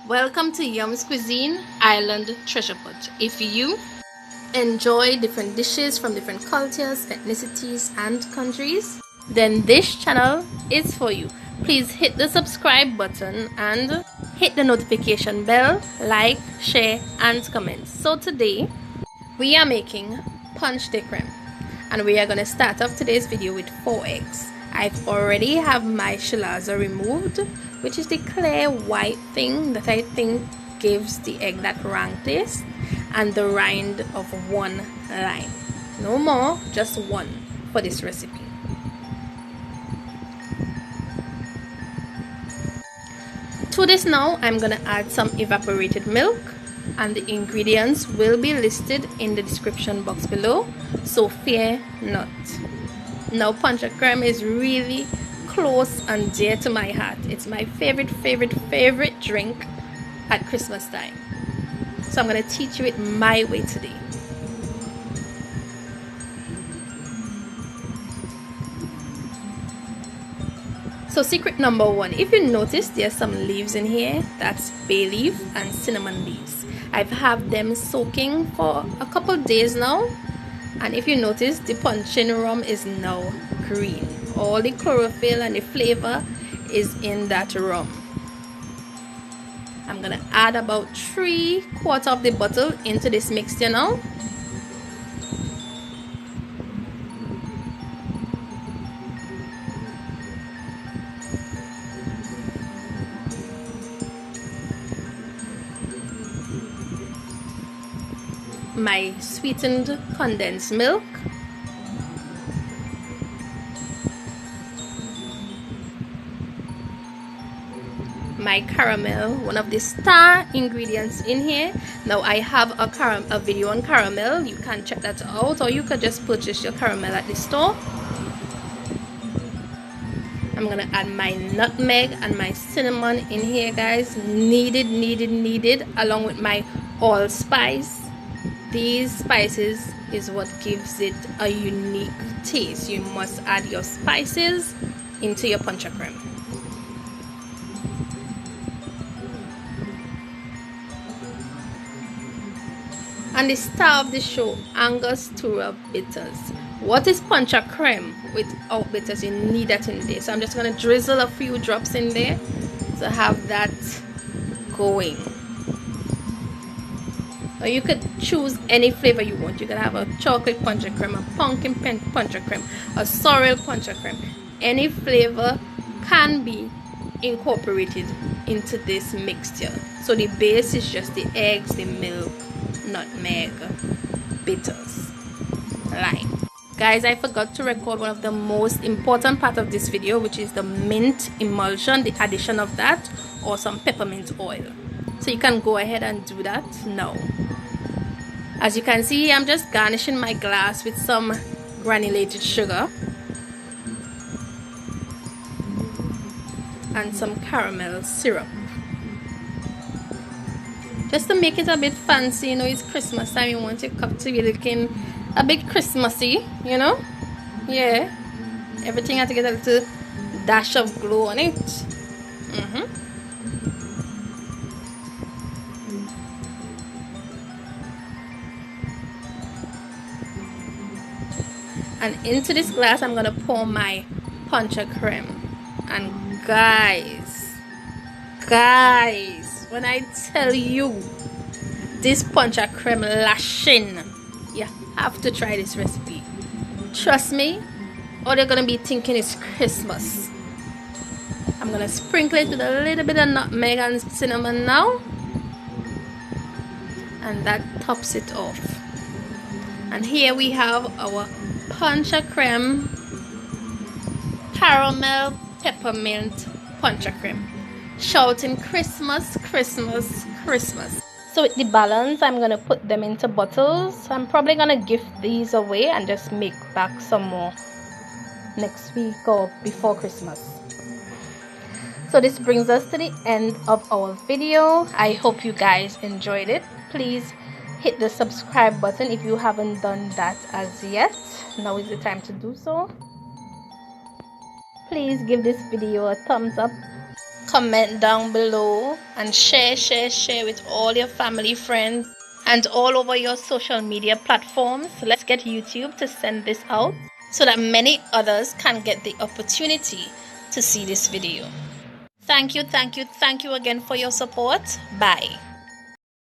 Welcome to Yum's Cuisine Island Treasure Pot. If you enjoy different dishes from different cultures, ethnicities and countries, then this channel is for you. Please hit the subscribe button and hit the notification bell, like, share and comment. So today we are making Ponche de Creme and we are going to start off today's video with 4 eggs. I've already have my shilaza removed, which is the clear white thing that I think gives the egg that rank taste, and the rind of 1 lime. No more, just 1 for this recipe. To this now, I'm going to add some evaporated milk, and the ingredients will be listed in the description box below, so fear not. Now, Ponche de Creme is really close and dear to my heart. It's my favorite drink at Christmas time. So I'm going to teach you it my way today. So secret number 1, if you notice there's some leaves in here, that's bay leaf and cinnamon leaves. I've had them soaking for a couple days now, and if you notice, the puncheon rum is now green. All the chlorophyll and the flavor is in that rum. I'm gonna add about 3/4 of the bottle into this mixture now. My sweetened condensed milk, my caramel, one of the star ingredients in here. Now I have a video on caramel, you can check that out, or you could just purchase your caramel at the store. I'm gonna add my nutmeg and my cinnamon in here, guys. Needed, along with my allspice. These spices is what gives it a unique taste. You must add your spices into your Ponche de Creme. And the star of the show, Angostura bitters. What is Ponche de Creme without bitters? You need that in there. So I'm just going to drizzle a few drops in there to have that going. Or you could choose any flavor you want. You can have a chocolate Ponche de Creme, a pumpkin Ponche de Creme, a sorrel Ponche de Creme. Any flavor can be incorporated into this mixture. So the base is just the eggs, the milk, nutmeg, bitters, lime. Guys, I forgot to record one of the most important part of this video, which is the mint emulsion, the addition of that, or some peppermint oil. So you can go ahead and do that now. As you can see, I'm just garnishing my glass with some granulated sugar and some caramel syrup, just to make it a bit fancy. You know, it's Christmas time, you want your cup to be looking a bit Christmassy, you know. Yeah, everything has to get a little dash of glow on it. And into this glass I'm gonna pour my Ponche de Creme. And guys, when I tell you this Ponche de Creme lashing, you have to try this recipe. Trust me, all you're gonna be thinking is Christmas. I'm gonna sprinkle it with a little bit of nutmeg and cinnamon now, and that tops it off. And here we have our Ponche de Creme caramel peppermint Ponche de Creme, shouting Christmas, Christmas, Christmas. So with the balance, I'm gonna put them into bottles. I'm probably gonna gift these away and just make back some more next week or before Christmas. So this brings us to the end of our video. I hope you guys enjoyed it. Please hit the subscribe button if you haven't done that as yet. Now is the time to do so. Please give this video a thumbs up comment down below and share with all your family, friends, and all over your social media platforms. Let's get YouTube to send this out so that many others can get the opportunity to see this video. Thank you again for your support. Bye.